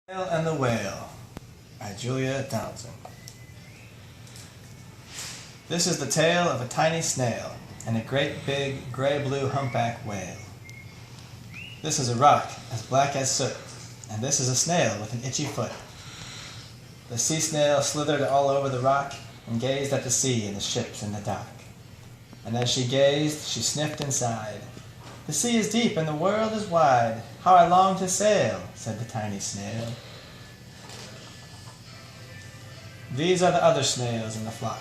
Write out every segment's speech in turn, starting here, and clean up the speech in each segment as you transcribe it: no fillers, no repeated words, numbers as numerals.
Snail and the Whale by Julia Donaldson. This is the tale of a tiny snail and a great big gray-blue humpback whale. This is a rock as black as soot, and this is a snail with an itchy foot. The sea snail slithered all over the rock and gazed at the sea and the ships in the dock. And as she gazed, she sniffed and sighed. "The sea is deep and the world is wide. How I long to sail," said the tiny snail. These are the other snails in the flock,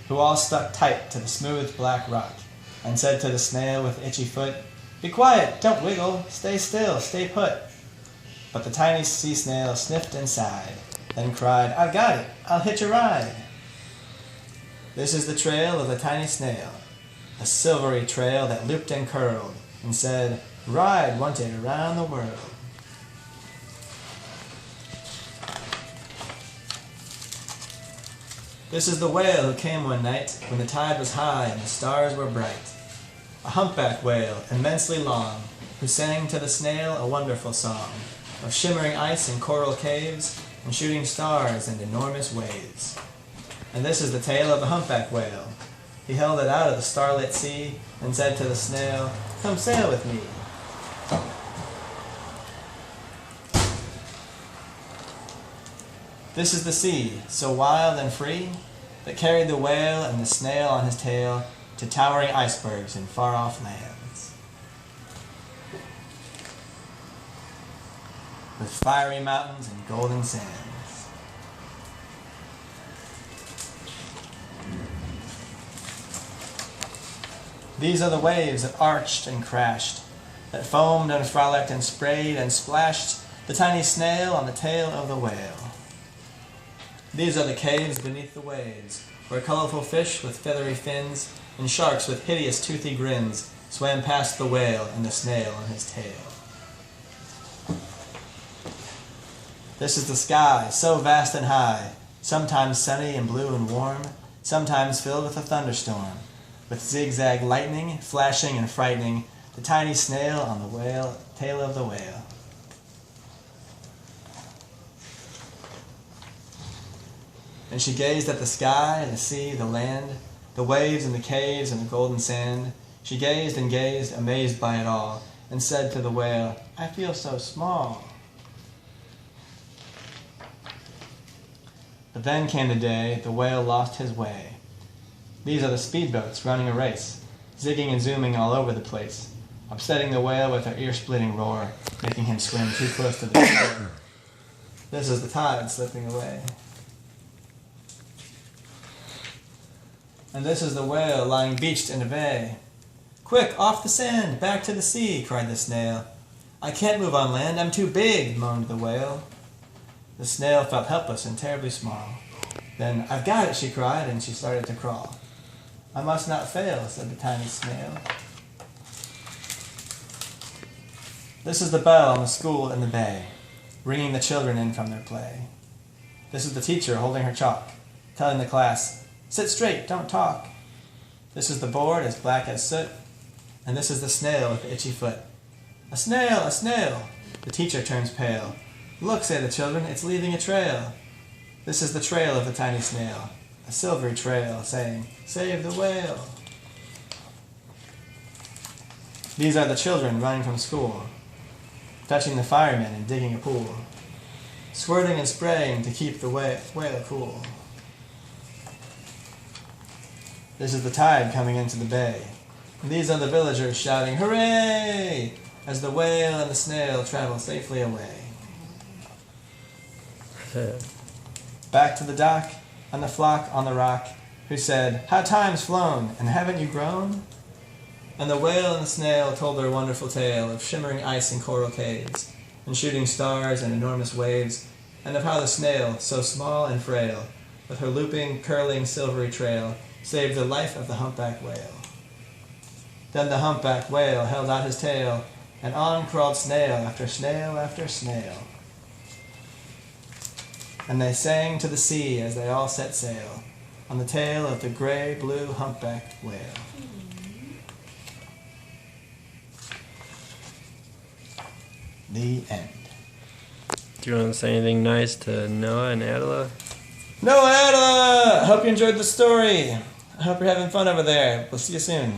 who all stuck tight to the smooth black rock, and said to the snail with itchy foot, "Be quiet, don't wiggle, stay still, stay put." But the tiny sea snail sniffed and sighed, then cried, "I've got it, I'll hitch a ride." This is the trail of the tiny snail, a silvery trail that looped and curled, and said, "Ride, want it around the world." This is the whale who came one night when the tide was high and the stars were bright. A humpback whale, immensely long, who sang to the snail a wonderful song of shimmering ice and coral caves and shooting stars and enormous waves. And this is the tale of the humpback whale. He held it out of the starlit sea and said to the snail, "Come sail with me." This is the sea, so wild and free, that carried the whale and the snail on his tail to towering icebergs in far-off lands, with fiery mountains and golden sands. These are the waves that arched and crashed, that foamed and frolicked and sprayed and splashed the tiny snail on the tail of the whale. These are the caves beneath the waves, where colorful fish with feathery fins and sharks with hideous toothy grins swam past the whale and the snail on his tail. This is the sky, so vast and high, sometimes sunny and blue and warm, sometimes filled with a thunderstorm, with zigzag lightning, flashing and frightening the tiny snail on the tail of the whale. And she gazed at the sky, the sea, the land, the waves and the caves and the golden sand. She gazed and gazed, amazed by it all, and said to the whale, "I feel so small." But then came the day the whale lost his way. These are the speedboats running a race, zigging and zooming all over the place, upsetting the whale with their ear-splitting roar, making him swim too close to the shore. This is the tide slipping away. And this is the whale lying beached in a bay. "Quick, off the sand, back to the sea," cried the snail. "I can't move on land, I'm too big," moaned the whale. The snail felt helpless and terribly small. Then, "I've got it," she cried, and she started to crawl. "I must not fail," said the tiny snail. This is the bell on the school in the bay, ringing the children in from their play. This is the teacher holding her chalk, telling the class, "Sit straight, don't talk." This is the board as black as soot, and this is the snail with the itchy foot. "A snail, a snail!" The teacher turns pale. "Look," say the children, "it's leaving a trail." This is the trail of the tiny snail, a silvery trail, saying, "Save the whale." These are the children running from school, fetching the firemen and digging a pool, squirting and spraying to keep the whale cool. This is the tide coming into the bay. And these are the villagers shouting, "Hooray!" as the whale and the snail travel safely away. Back to the dock, and the flock on the rock, who said, "How time's flown, and haven't you grown?" And the whale and the snail told their wonderful tale of shimmering ice and coral caves, and shooting stars and enormous waves, and of how the snail, so small and frail, with her looping, curling, silvery trail, saved the life of the humpback whale. Then the humpback whale held out his tail, and on crawled snail after snail after snail. And they sang to the sea as they all set sail, on the tail of the gray-blue humpback whale. The end. Do you want to say anything nice to Noah and Adela? Noah, Adela! Hope you enjoyed the story. I hope you're having fun over there. We'll see you soon.